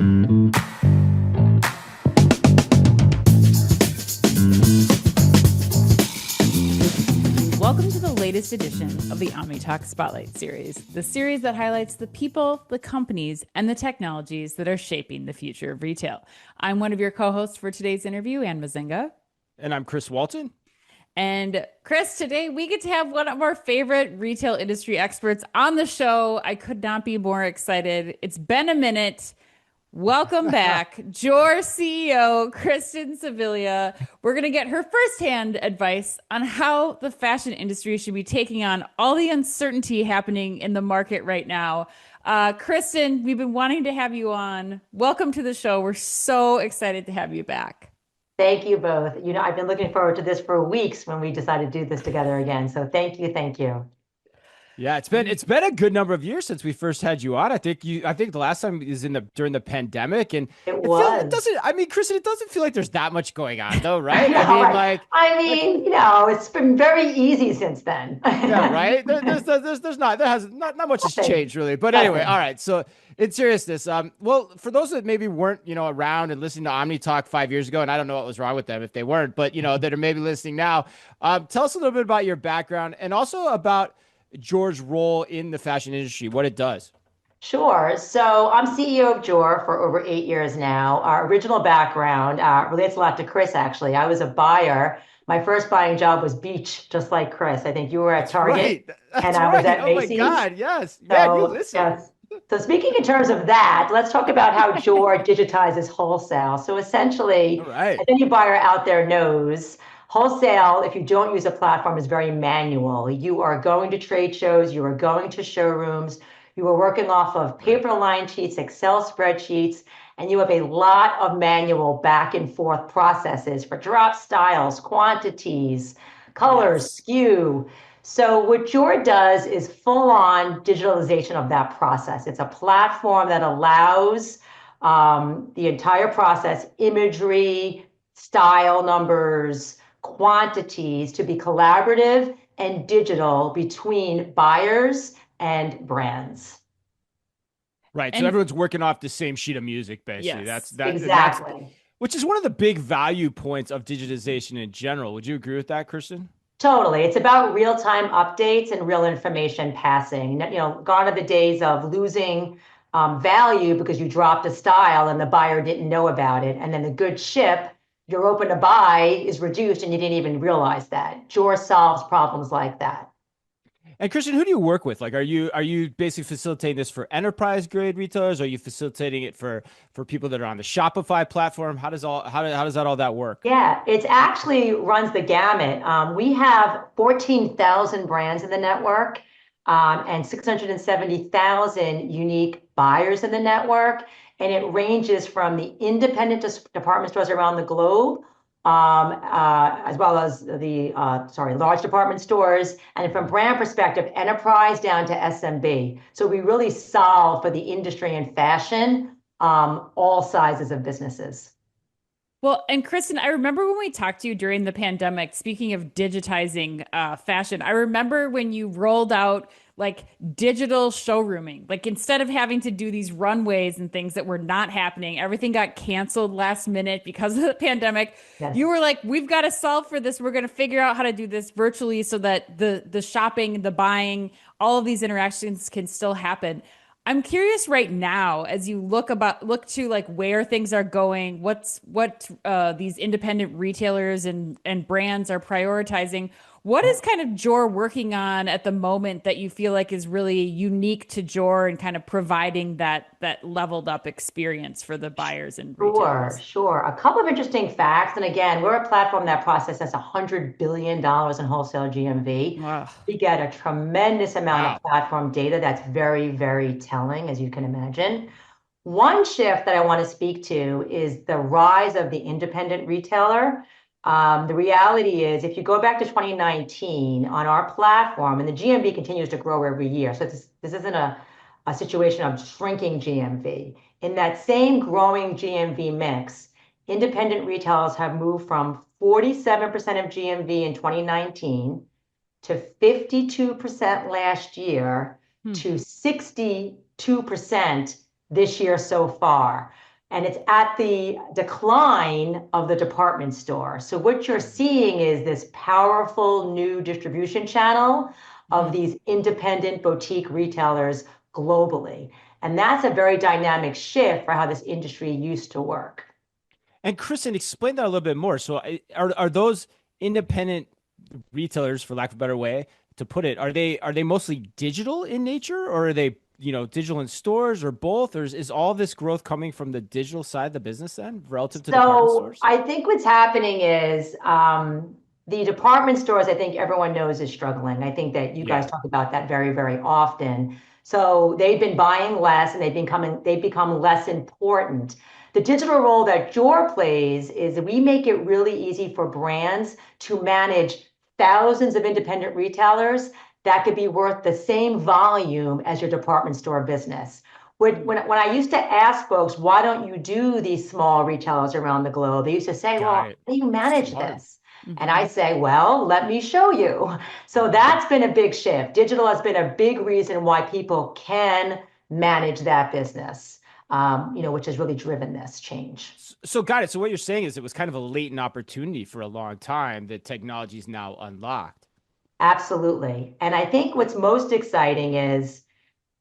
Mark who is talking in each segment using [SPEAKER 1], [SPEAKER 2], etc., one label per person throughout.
[SPEAKER 1] Welcome to the latest edition of the Omni Talk Spotlight series, the series that highlights the people, the companies, and the technologies that are shaping the future of retail. I'm one of your co-hosts for today's interview, Ann Mezzenga.
[SPEAKER 2] And I'm Chris Walton.
[SPEAKER 1] And Chris, today we get to have one of our favorite retail industry experts on the show. I could not be more excited. It's been a minute. Welcome back, JOOR CEO Kristin Savilia. We're going to get her firsthand advice on how the fashion industry should be taking on all the uncertainty happening in the market right now. Kristin, we've been wanting to have you on. Welcome to the show. We're so excited to have you back.
[SPEAKER 3] Thank you both. You know, I've been looking forward to this for weeks when we decided to do this together again. So thank you. Thank you.
[SPEAKER 2] Yeah, it's been a good number of years since we first had you on. I think the last time is during the pandemic, and
[SPEAKER 3] it was.
[SPEAKER 2] Kristin, it doesn't feel like there's that much going on, though, right?
[SPEAKER 3] You know, it's been very easy since then.
[SPEAKER 2] Yeah, right. There's not much has changed really. But anyway, all right. So in seriousness, well, for those that maybe weren't around and listening to Omni Talk 5 years ago, and I don't know what was wrong with them if they weren't, but that are maybe listening now, tell us a little bit about your background and also about JOOR's role in the fashion industry, what it does.
[SPEAKER 3] Sure. So I'm CEO of JOOR for over 8 years now. Our original background relates a lot to Chris, actually. I was a buyer. My first buying job was beach, just like Chris. I think you were at Target, and I was at Macy's.
[SPEAKER 2] Oh my God, yes.
[SPEAKER 3] Yes. So speaking in terms of that, let's talk about how JOOR digitizes wholesale. So essentially, as any buyer out there knows, wholesale, if you don't use a platform, is very manual. You are going to trade shows, you are going to showrooms, you are working off of paper line sheets, Excel spreadsheets, and you have a lot of manual back and forth processes for drop styles, quantities, colors, SKU. So what JOOR does is full-on digitalization of that process. It's a platform that allows the entire process, imagery, style numbers, quantities to be collaborative and digital between buyers and brands.
[SPEAKER 2] Right. So everyone's working off the same sheet of music, basically.
[SPEAKER 3] Yes, exactly.
[SPEAKER 2] Which is one of the big value points of digitization in general. Would you agree with that, Kristin?
[SPEAKER 3] Totally. It's about real-time updates and real information passing. Gone are the days of losing value because you dropped a style and the buyer didn't know about it. And then the goods ship, your open to buy is reduced and you didn't even realize that. JOOR solves problems like that.
[SPEAKER 2] And Kristin, who do you work with? Like, are you basically facilitating this for enterprise grade retailers? Are you facilitating it for people that are on the Shopify platform? How does all that work?
[SPEAKER 3] Yeah, it actually runs the gamut. We have 14,000 brands in the network and 670,000 unique buyers in the network. And it ranges from the independent department stores around the globe, as well as the large department stores. And from brand perspective, enterprise down to SMB. So we really solve for the industry and fashion, all sizes of businesses.
[SPEAKER 1] Well, and Kristin, I remember when we talked to you during the pandemic, speaking of digitizing fashion, I remember when you rolled out like digital showrooming, like instead of having to do these runways and things that were not happening, everything got canceled last minute because of the pandemic. Yes. You were like, we've got to solve for this. We're going to figure out how to do this virtually so that the shopping, the buying, all of these interactions can still happen. I'm curious right now, as you look to like where things are going, what these independent retailers and brands are prioritizing. What is kind of JOOR working on at the moment that you feel like is really unique to JOOR and kind of providing that leveled up experience for the buyers and retailers?
[SPEAKER 3] Sure. A couple of interesting facts. And again, we're a platform that processes $100 billion in wholesale GMV.
[SPEAKER 1] Wow.
[SPEAKER 3] We get a tremendous amount of platform data that's very, very telling, as you can imagine. One shift that I want to speak to is the rise of the independent retailer. The reality is, if you go back to 2019 on our platform, and the GMV continues to grow every year, so this isn't a situation of shrinking GMV. In that same growing GMV mix, independent retailers have moved from 47% of GMV in 2019 to 52% last year to 62% this year so far. and it's at the decline of the department store. So what you're seeing is this powerful new distribution channel of these independent boutique retailers globally. And that's a very dynamic shift for how this industry used to work.
[SPEAKER 2] And Kristin, explain that a little bit more. So are those independent retailers, for lack of a better way to put it, are they mostly digital in nature, or are they, digital in stores, or both? Or is all this growth coming from the digital side of the business then relative to department
[SPEAKER 3] So
[SPEAKER 2] stores?
[SPEAKER 3] I think what's happening is the department stores, I think everyone knows, is struggling. I think that you guys talk about that very, very often. So they've been buying less and they've become less important. The digital role that JOOR plays is that we make it really easy for brands to manage thousands of independent retailers that could be worth the same volume as your department store business. When I used to ask folks, why don't you do these small retailers around the globe? They used to say, well, how do you manage this? And I say, well, let me show you. So that's been a big shift. Digital has been a big reason why people can manage that business, which has really driven this change.
[SPEAKER 2] So got it. So what you're saying is it was kind of a latent opportunity for a long time that technology is now unlocked.
[SPEAKER 3] Absolutely. And I think what's most exciting is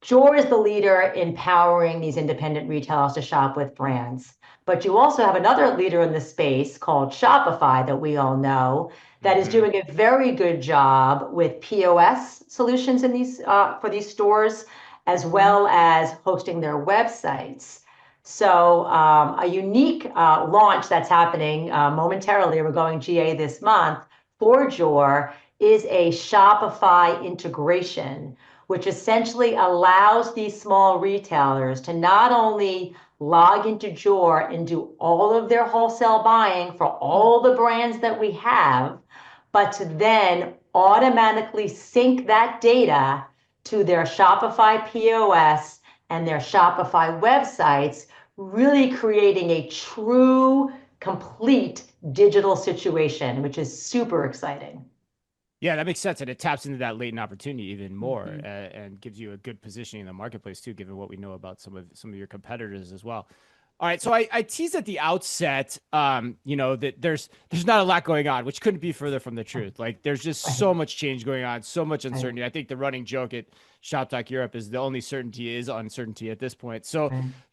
[SPEAKER 3] JOOR is the leader in powering these independent retailers to shop with brands. But you also have another leader in the space called Shopify that we all know that is doing a very good job with POS solutions in these for these stores, as well as hosting their websites. So a unique launch that's happening momentarily, we're going GA this month for JOOR, is a Shopify integration, which essentially allows these small retailers to not only log into JOOR and do all of their wholesale buying for all the brands that we have, but to then automatically sync that data to their Shopify POS and their Shopify websites, really creating a true, complete digital situation, which is super exciting.
[SPEAKER 2] Yeah, that makes sense. And it taps into that latent opportunity even more and gives you a good positioning in the marketplace too, given what we know about some of your competitors as well. All right. So I teased at the outset, that there's not a lot going on, which couldn't be further from the truth. Like there's just so much change going on, so much uncertainty. I think the running joke at Shop Talk Europe is the only certainty is uncertainty at this point. So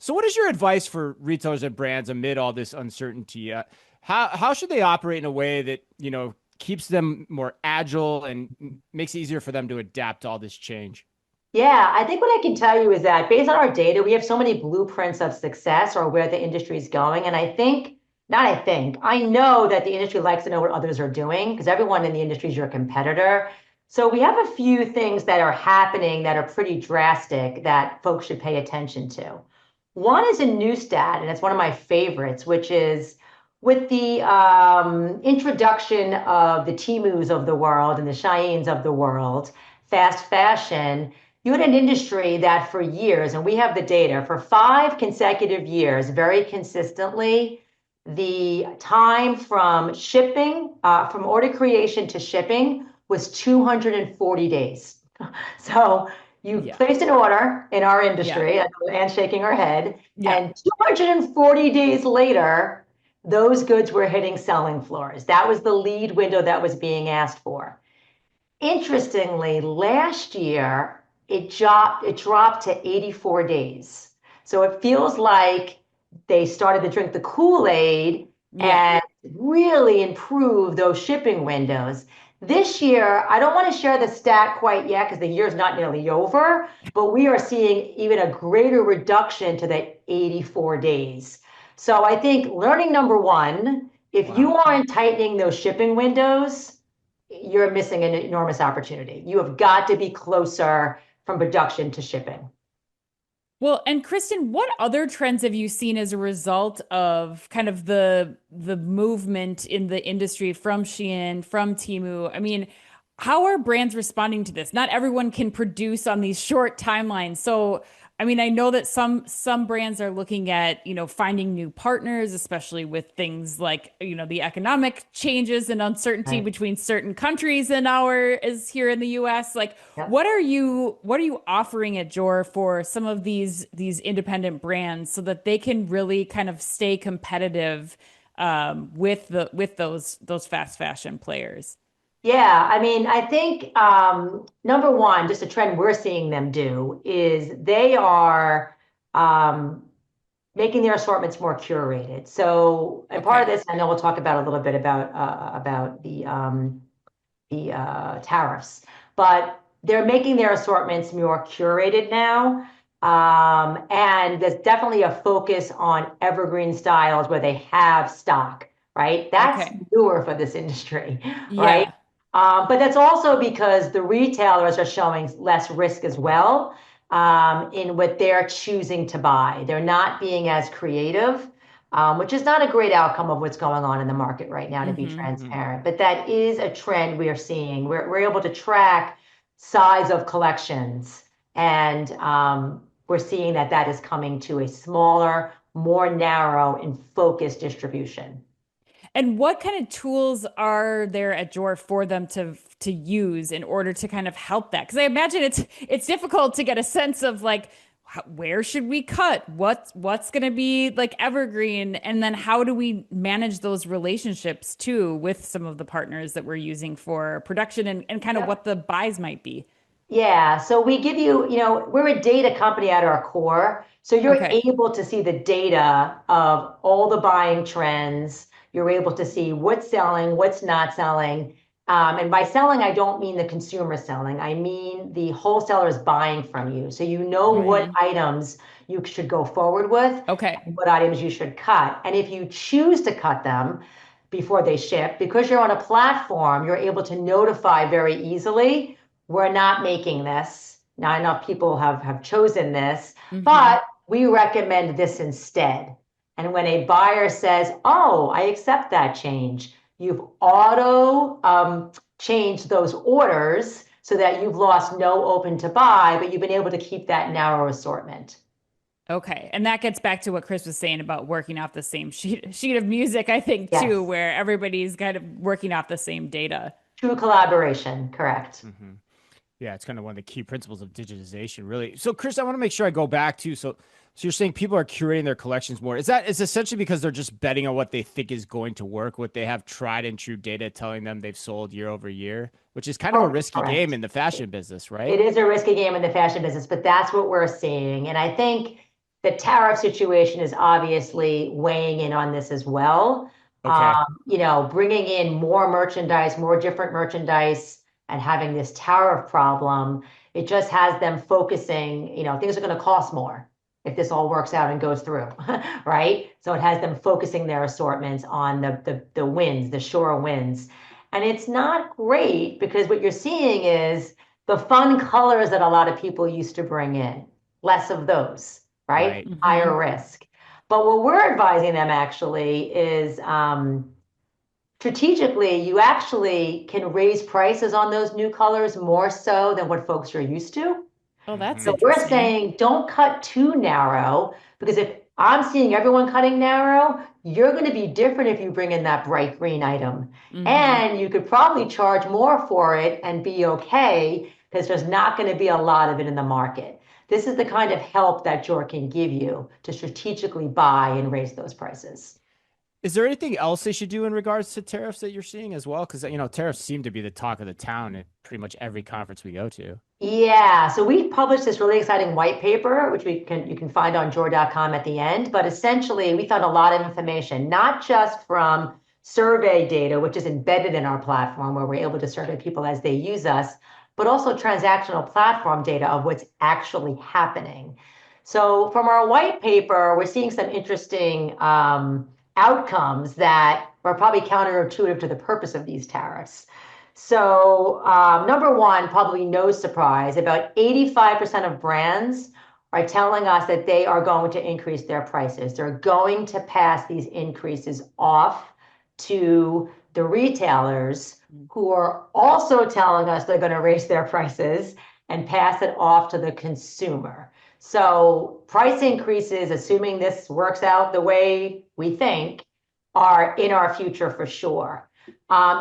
[SPEAKER 2] what is your advice for retailers and brands amid all this uncertainty? How should they operate in a way that, keeps them more agile and makes it easier for them to adapt to all this change?
[SPEAKER 3] Yeah, I think what I can tell you is that based on our data, we have so many blueprints of success or where the industry is going. And I know that the industry likes to know what others are doing because everyone in the industry is your competitor. So we have a few things that are happening that are pretty drastic that folks should pay attention to. One is a new stat, and it's one of my favorites, which is with the introduction of the Temus of the world and the Sheins of the world, fast fashion, you had an industry that for years, and we have the data, for 5 consecutive years, very consistently, the time from shipping, from order creation to shipping was 240 days. So you placed an order in our industry, and shaking our head, and 240 days later, those goods were hitting selling floors. That was the lead window that was being asked for. Interestingly, last year, it dropped to 84 days. So it feels like they started to drink the Kool-Aid and really improve those shipping windows. This year, I don't want to share the stat quite yet because the year's not nearly over, but we are seeing even a greater reduction to the 84 days. So I think learning number one, if you aren't tightening those shipping windows, you're missing an enormous opportunity. You have got to be closer from production to shipping.
[SPEAKER 1] Well, and Kristin, what other trends have you seen as a result of kind of the movement in the industry from Shein, from Temu? I mean, how are brands responding to this? Not everyone can produce on these short timelines. So I mean, I know that some brands are looking at, finding new partners, especially with things like, the economic changes and uncertainty
[SPEAKER 3] Right.
[SPEAKER 1] between certain countries and our is here in the US. Like,
[SPEAKER 3] Yep.
[SPEAKER 1] what are you offering at JOOR for some of these independent brands so that they can really kind of stay competitive with those fast fashion players?
[SPEAKER 3] Yeah, I mean, I think number one, just a trend we're seeing them do is they are um, making their assortments more curated. So, and part of
[SPEAKER 1] Okay.
[SPEAKER 3] this, I know we'll talk about a little bit about the tariffs, but they're making their assortments more curated now. And there's definitely a focus on evergreen styles where they have stock, right? That's
[SPEAKER 1] Okay.
[SPEAKER 3] newer for this industry, right?
[SPEAKER 1] Yeah.
[SPEAKER 3] But that's also because the retailers are showing less risk as well in what they're choosing to buy. They're not being as creative, which is not a great outcome of what's going on in the market right now, to be
[SPEAKER 1] Hmm.
[SPEAKER 3] transparent. But that is a trend we are seeing. We're able to track size of collections, and we're seeing that that is coming to a smaller, more narrow and focused distribution.
[SPEAKER 1] And what kind of tools are there at JOOR for them to use in order to kind of help that? Because I imagine it's difficult to get a sense of like where should we cut? What's going to be like evergreen? And then how do we manage those relationships too with some of the partners that we're using for production and kind of
[SPEAKER 3] Yep.
[SPEAKER 1] what the buys might be?
[SPEAKER 3] Yeah, so we give you, we're a data company at our core. So you're
[SPEAKER 1] Okay.
[SPEAKER 3] able to see the data of all the buying trends. You're able to see what's selling, what's not selling. And by selling, I don't mean the consumer selling. I mean the wholesalers buying from you. So you know what
[SPEAKER 1] Hmm.
[SPEAKER 3] items you should go forward with
[SPEAKER 1] Okay.
[SPEAKER 3] and what items you should cut. And if you choose to cut them before they ship, because you're on a platform, you're able to notify very easily we're not making this. Not enough people have chosen this,
[SPEAKER 1] Hmm.
[SPEAKER 3] but we recommend this instead. And when a buyer says, oh, I accept that change, you've auto changed those orders so that you've lost no open to buy, but you've been able to keep that narrow assortment.
[SPEAKER 1] Okay. And that gets back to what Chris was saying about working off the same sheet of music, I think, too,
[SPEAKER 3] Yes,
[SPEAKER 1] where everybody's kind of working off the same data.
[SPEAKER 3] true collaboration, correct.
[SPEAKER 2] Hmm. Yeah, it's kind of one of the key principles of digitization, really. So, Chris, I want to make sure I go back to so you're saying people are curating their collections more. Is essentially because they're just betting on what they think is going to work, what they have tried and true data telling them they've sold year over year, which is kind of a risky game
[SPEAKER 3] Correct.
[SPEAKER 2] in the fashion business,
[SPEAKER 3] It
[SPEAKER 2] right?
[SPEAKER 3] is a risky game in the fashion business, but that's what we're seeing. And I think the tariff situation is obviously weighing in on this as well.
[SPEAKER 2] Okay.
[SPEAKER 3] Bringing in more merchandise, more different merchandise, and having this tariff problem, it just has them focusing, things are going to cost more if this all works out and goes through, right? So it has them focusing their assortments on the wins, the sure wins. And it's not great because what you're seeing is the fun colors that a lot of people used to bring in, less of those, right?
[SPEAKER 2] Right.
[SPEAKER 1] Hmm.
[SPEAKER 3] Higher risk. But what we're advising them actually is strategically, you actually can raise prices on those new colors more so than what folks are used to.
[SPEAKER 1] Oh, that's
[SPEAKER 3] So we're
[SPEAKER 1] interesting.
[SPEAKER 3] saying don't cut too narrow because if I'm seeing everyone cutting narrow, you're going to be different if you bring in that bright green item.
[SPEAKER 1] Hmm.
[SPEAKER 3] And you could probably charge more for it and be okay because there's not going to be a lot of it in the market. This is the kind of help that JOR can give you to strategically buy and raise those prices.
[SPEAKER 2] Is there anything else they should do in regards to tariffs that you're seeing as well? Because tariffs seem to be the talk of the town at pretty much every conference we go to.
[SPEAKER 3] Yeah, so we published this really exciting white paper, which you can find on JOR.com at the end. But essentially, we found a lot of information, not just from survey data, which is embedded in our platform, where we're able to survey people as they use us, but also transactional platform data of what's actually happening. So from our white paper, we're seeing some interesting outcomes that are probably counterintuitive to the purpose of these tariffs. So, number one, probably no surprise, about 85% of brands are telling us that they are going to increase their prices. They're going to pass these increases off to the retailers who are also telling us they're going to raise their prices and pass it off to the consumer. So price increases, assuming this works out the way we think, are in our future for sure.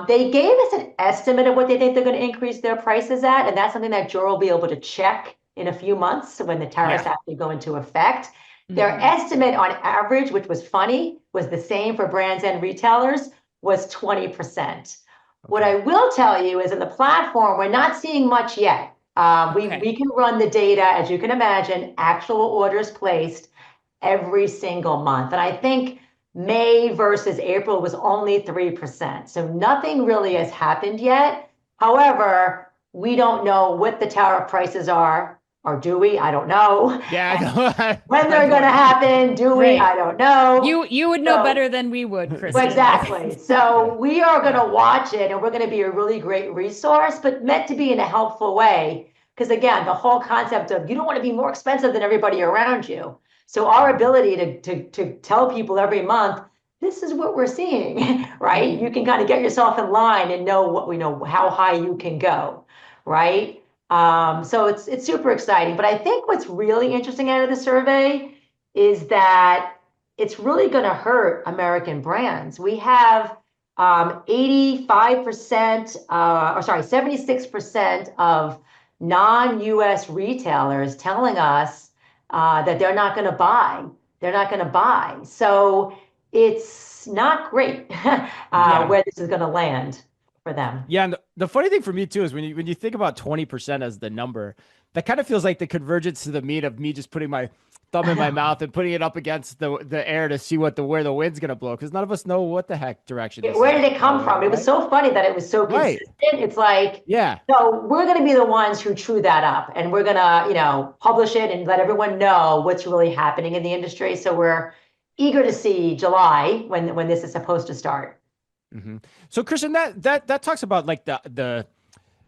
[SPEAKER 3] They gave us an estimate of what they think they're going to increase their prices at, and that's something that JOOR will be able to check in a few months when the tariffs actually go into effect. Their estimate on average, which was funny, was the same for brands and retailers, was 20%. What I will tell you is in the platform, we're not seeing much yet. We can run the data, as you can imagine, actual orders placed every single month. And I think May versus April was only 3%. So nothing really has happened yet. However, we don't know what the tariff prices are, or do we? I don't know.
[SPEAKER 2] Yeah.
[SPEAKER 3] When they're going to happen, do we?
[SPEAKER 1] Right.
[SPEAKER 3] I don't know.
[SPEAKER 1] You would know better than we would, Kristin.
[SPEAKER 3] Exactly. So we are going to watch it, and we're going to be a really great resource, but meant to be in a helpful way. Because again, the whole concept of you don't want to be more expensive than everybody around you. So our ability to tell people every month, this is what we're seeing, right? You can kind of get yourself in line and know what we know, how high you can go, right? So it's super exciting. But I think what's really interesting out of the survey is that it's really going to hurt American brands. We have 85%, or sorry, 76% of non-US retailers telling us that they're not going to buy. They're not going to buy. So it's not great where this is going to land for them.
[SPEAKER 2] Yeah, and the funny thing for me too is when you think about 20% as the number, that kind of feels like the convergence to the mean of me just putting my thumb in my mouth and putting it up against the air to see where the wind's gonna blow, because none of us know what the heck direction.
[SPEAKER 3] Where did it come from? It was so funny that it was so consistent. It's like, so we're going to be the ones who true that up, and we're going to, publish it and let everyone know what's really happening in the industry. So we're eager to see July when this is supposed to start.
[SPEAKER 2] So Kristin, that talks about like the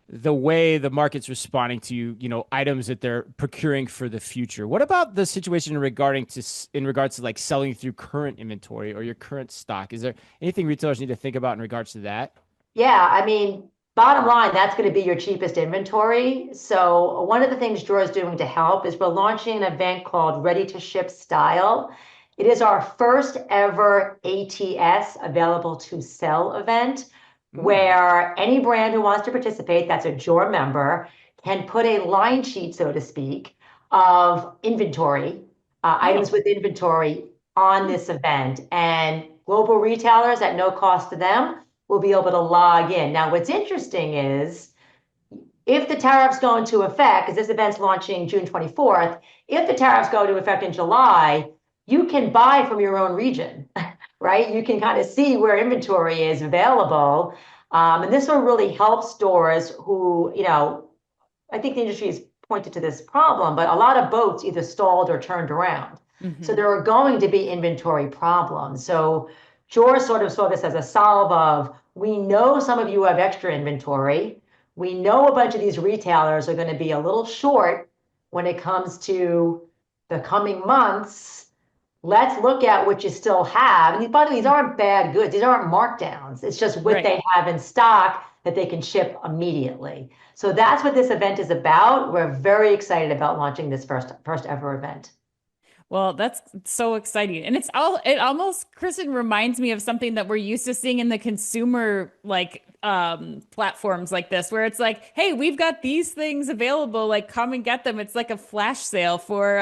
[SPEAKER 2] way the market's responding to, items that they're procuring for the future. What about the situation in regards to like selling through current inventory or your current stock? Is there anything retailers need to think about in regards to that?
[SPEAKER 3] Yeah, I mean, bottom line, that's going to be your cheapest inventory. So one of the things JOOR is doing to help is we're launching an event called Ready to Ship Style. It is our first ever ATS, available to sell event, where any brand who wants to participate, that's a JOOR member, can put a line sheet, so to speak, of inventory, items with inventory on this event. And global retailers at no cost to them will be able to log in. Now, what's interesting is if the tariffs go into effect, because this event's launching June 24th, if the tariffs go into effect in July, you can buy from your own region, right? You can kind of see where inventory is available. And this will really help stores who, I think the industry has pointed to this problem, but a lot of boats either stalled or turned around. So there are going to be inventory problems. So JOOR sort of saw this as a solve of, we know some of you have extra inventory. We know a bunch of these retailers are going to be a little short when it comes to the coming months. Let's look at what you still have. And by the way, these aren't bad goods. These aren't markdowns. It's just what they have in stock that they can ship immediately. So that's what this event is about. We're very excited about launching this first ever event.
[SPEAKER 1] Well, that's so exciting. And it almost, Kristin, reminds me of something that we're used to seeing in the consumer platforms like this, where it's like, hey, we've got these things available, like come and get them. It's like a flash sale for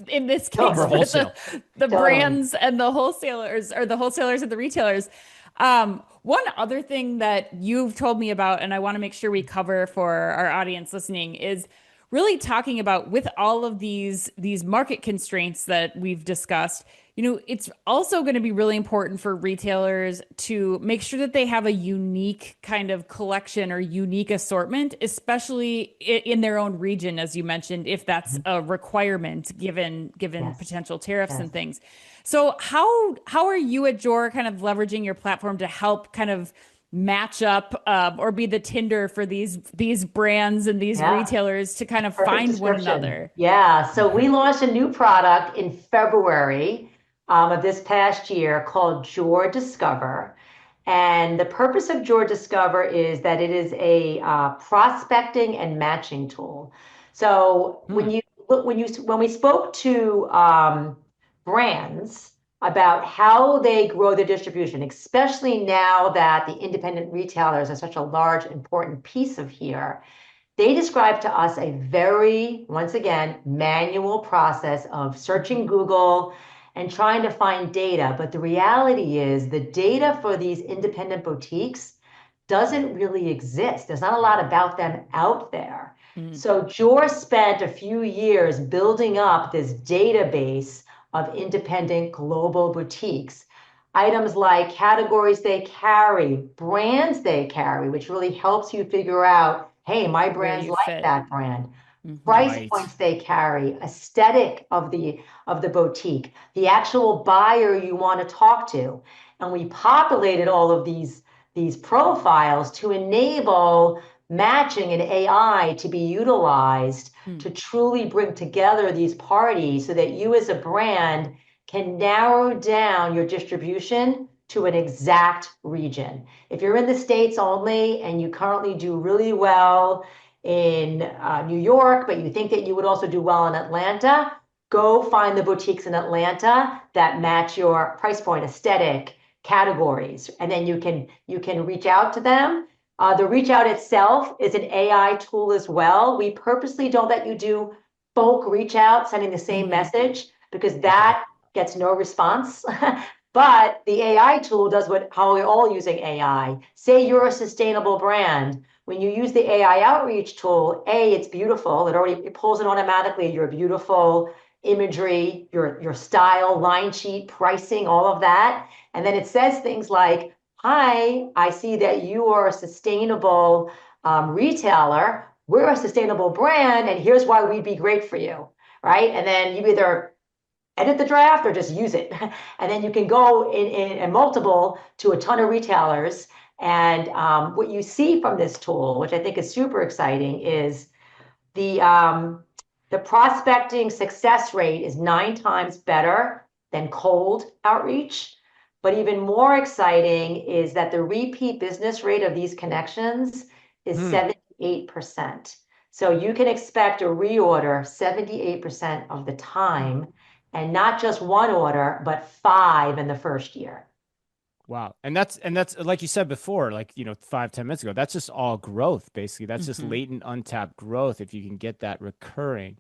[SPEAKER 1] in this case, for the brands and the wholesalers, or the wholesalers and the retailers. One other thing that you've told me about, and I want to make sure we cover for our audience listening, is really talking about, with all of these market constraints that we've discussed, it's also going to be really important for retailers to make sure that they have a unique kind of collection or unique assortment, especially in their own region, as you mentioned, if that's a requirement given potential tariffs and things. So how are you at JOOR kind of leveraging your platform to help kind of match up or be the Tinder for these brands and these retailers to kind of find one another?
[SPEAKER 3] Yeah. So we launched a new product in February of this past year called JOOR Discover. And the purpose of JOOR Discover is that it is a prospecting and matching tool. So when you look, when we spoke to brands about how they grow their distribution, especially now that the independent retailers are such a large, important piece of here, they described to us a very, once again, manual process of searching Google and trying to find data. But the reality is the data for these independent boutiques doesn't really exist. There's not a lot about them out there. So JOOR spent a few years building up this database of independent global boutiques. Items like categories they carry, brands they carry, which really helps you figure out, hey, my brand's like that brand. Price points they carry, aesthetic of the boutique, the actual buyer you want to talk to. And we populated all of these profiles to enable matching and AI to be utilized to truly bring together these parties so that you as a brand can narrow down your distribution to an exact region. If you're in the States only and you currently do really well in New York, but you think that you would also do well in Atlanta, go find the boutiques in Atlanta that match your price point, aesthetic, categories, and then you can reach out to them. The reach out itself is an AI tool as well. We purposely don't let you do bulk reach out, sending the same message, because that gets no response. But the AI tool does how we're all using AI. Say you're a sustainable brand. When you use the AI outreach tool, it's beautiful. It pulls it automatically. Your beautiful imagery, your style, line sheet, pricing, all of that. And then it says things like, hi, I see that you are a sustainable retailer. We're a sustainable brand, and here's why we'd be great for you, right? And then you either edit the draft or just use it. And then you can go in multiple to a ton of retailers. And what you see from this tool, which I think is super exciting, is the prospecting success rate is 9 times better than cold outreach. But even more exciting is that the repeat business rate of these connections is 78%. So you can expect a reorder 78% of the time, and not just one order, but 5 in the first year.
[SPEAKER 2] Wow. And that's like you said before, like, 5-10 minutes ago, that's just all growth, basically. That's just latent, untapped growth if you can get that recurring.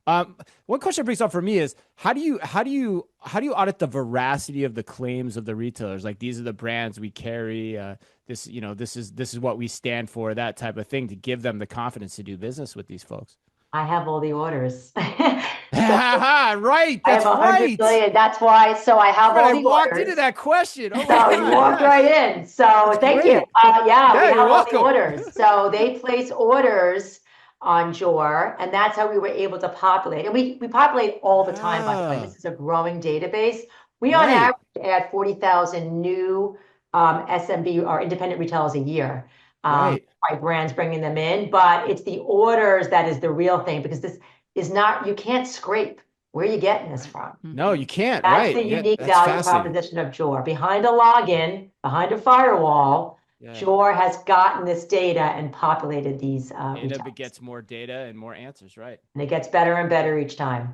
[SPEAKER 2] One question it brings up for me is how do you audit the veracity of the claims of the retailers? Like, these are the brands we carry, this is what we stand for, that type of thing, to give them the confidence to do business with these folks.
[SPEAKER 3] I have all the orders.
[SPEAKER 2] Right. That's
[SPEAKER 3] I have 100
[SPEAKER 2] right.
[SPEAKER 3] billion. That's why. So I have all the orders.
[SPEAKER 2] I walked into that question. Oh my
[SPEAKER 3] So you walked right in. So thank you. We have all the orders. So they place orders on JOOR, and that's how we were able to populate. And we populate all the time, by the way. This is a growing database. We on average add 40,000 new SMB or independent retailers a year. By brands bringing them in, but it's the orders that is the real thing, because this is not, you can't scrape. Where are you getting this from?
[SPEAKER 2] No, you can't.
[SPEAKER 3] That's the unique value proposition of JOOR. Behind a login, behind a firewall, JOOR has gotten this data and populated these.
[SPEAKER 2] It gets more data and more answers, right?
[SPEAKER 3] And it gets better and better each time.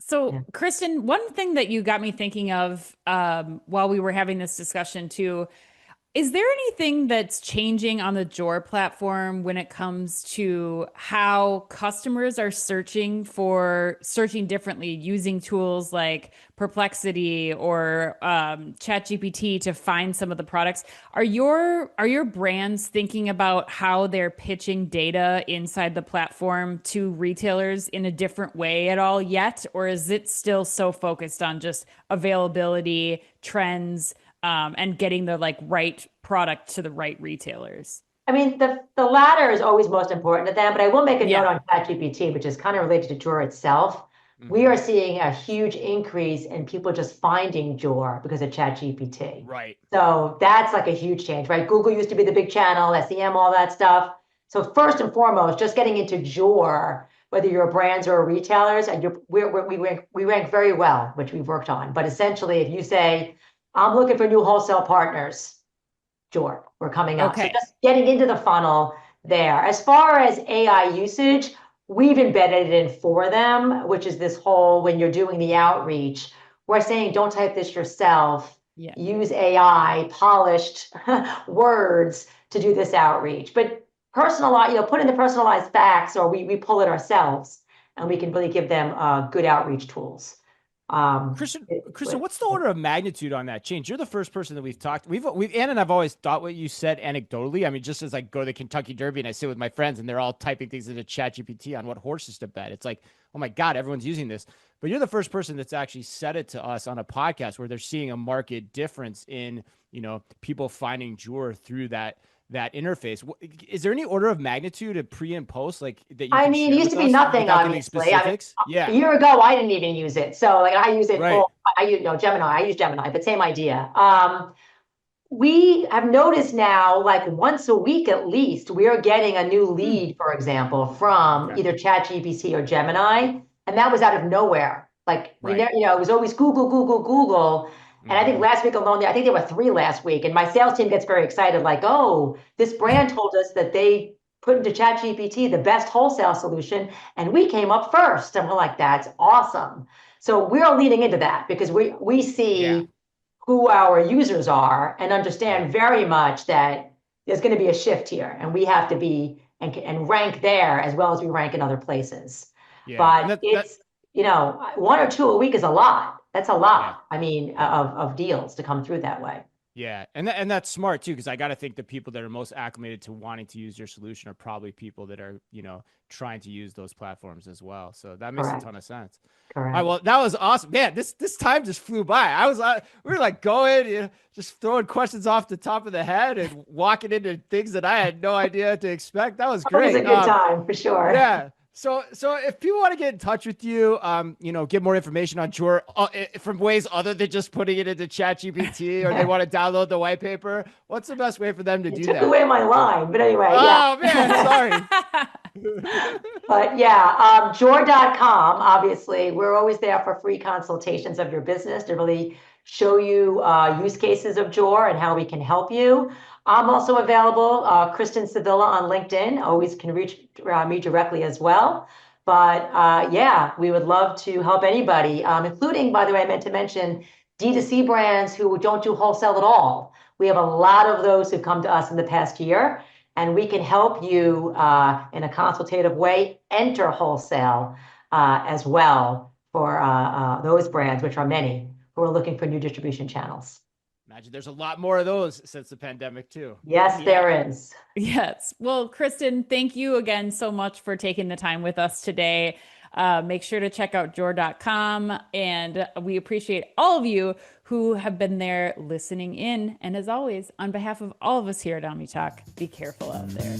[SPEAKER 1] So, Kristin, one thing that you got me thinking of while we were having this discussion too, is there anything that's changing on the JOOR platform when it comes to how customers are searching differently using tools like Perplexity or ChatGPT to find some of the products? Are your brands thinking about how they're pitching data inside the platform to retailers in a different way at all yet? Or is it still so focused on just availability, trends, and getting the right product to the right retailers?
[SPEAKER 3] I mean, the latter is always most important to them, but I will make a note on ChatGPT, which is kind of related to JOOR itself. We are seeing a huge increase in people just finding JOOR because of ChatGPT.
[SPEAKER 2] Right.
[SPEAKER 3] So that's like a huge change, right? Google used to be the big channel, SEM, all that stuff. So first and foremost, just getting into JOOR, whether you're brands or retailers, and we rank very well, which we've worked on. But essentially, if you say, I'm looking for new wholesale partners, JOOR, we're coming up. So just getting into the funnel there. As far as AI usage, we've embedded it in for them, which is this whole, when you're doing the outreach, we're saying don't type this yourself.
[SPEAKER 1] Yeah.
[SPEAKER 3] Use AI, polished words to do this outreach. But personalize, put in the personalized facts, or we pull it ourselves, and we can really give them good outreach tools.
[SPEAKER 2] Kristin, what's the order of magnitude on that change? You're the first person that we've talked. We've Ann and I've always thought what you said anecdotally. I mean, just as I go to the Kentucky Derby and I sit with my friends and they're all typing things into ChatGPT on what horses to bet. It's like, oh my God, everyone's using this. But you're the first person that's actually said it to us on a podcast where they're seeing a market difference in, people finding JOOR through that interface. Is there any order of magnitude of pre and post that you
[SPEAKER 3] I
[SPEAKER 2] can
[SPEAKER 3] mean,
[SPEAKER 2] share
[SPEAKER 3] it used to
[SPEAKER 2] with
[SPEAKER 3] be
[SPEAKER 2] us
[SPEAKER 3] nothing,
[SPEAKER 2] without giving
[SPEAKER 3] obviously. I mean,
[SPEAKER 2] specifics? Yeah.
[SPEAKER 3] a year ago, I didn't even use it. So I use it
[SPEAKER 2] Right.
[SPEAKER 3] I use Gemini. I use Gemini, but same idea. We have noticed now, like once a week at least, we are getting a new lead, for example, from either ChatGPT or Gemini, and that was out of nowhere. Like we never, it was always Google, Google, Google. And I think last week alone, I think there were 3 last week. And my sales team gets very excited, like, oh, this brand told us that they put into ChatGPT the best wholesale solution, and we came up first. And we're like, that's awesome. So we're leaning into that because we see who our users are and understand very much that there's going to be a shift here, and we have to be and rank there as well as we rank in other places.
[SPEAKER 2] Yeah.
[SPEAKER 3] But it's 1 or 2 a week is a lot. That's a lot. I mean, of deals to come through that way.
[SPEAKER 2] Yeah, and that's smart too, because I got to think the people that are most acclimated to wanting to use your solution are probably people that are trying to use those platforms as well. So that makes a ton of sense.
[SPEAKER 3] Correct.
[SPEAKER 2] All right, well, that was awesome, man. This time just flew by. We were like going, just throwing questions off the top of the head and walking into things that I had no idea to expect. That was great.
[SPEAKER 3] It was a good time for sure.
[SPEAKER 2] Yeah. So if people want to get in touch with you, get more information on JOOR from ways other than just putting it into ChatGPT, or they want to download the white paper, what's the best way for them to do that?
[SPEAKER 3] Took away my line, but anyway.
[SPEAKER 2] Oh man, sorry.
[SPEAKER 3] But yeah, JOOR.com, obviously, we're always there for free consultations of your business to really show you use cases of JOOR and how we can help you. I'm also available, Kristin Savilia on LinkedIn. Always can reach me directly as well. But yeah, we would love to help anybody, including, by the way, I meant to mention D2C brands who don't do wholesale at all. We have a lot of those who come to us in the past year, and we can help you in a consultative way enter wholesale as well for those brands, which are many, who are looking for new distribution channels.
[SPEAKER 2] Imagine there's a lot more of those since the pandemic too.
[SPEAKER 3] Yes, there is.
[SPEAKER 1] Yes. Well, Kristin, thank you again so much for taking the time with us today. Make sure to check out JOOR.com, and we appreciate all of you who have been there listening in. And as always, on behalf of all of us here at Omni Talk, be careful out there.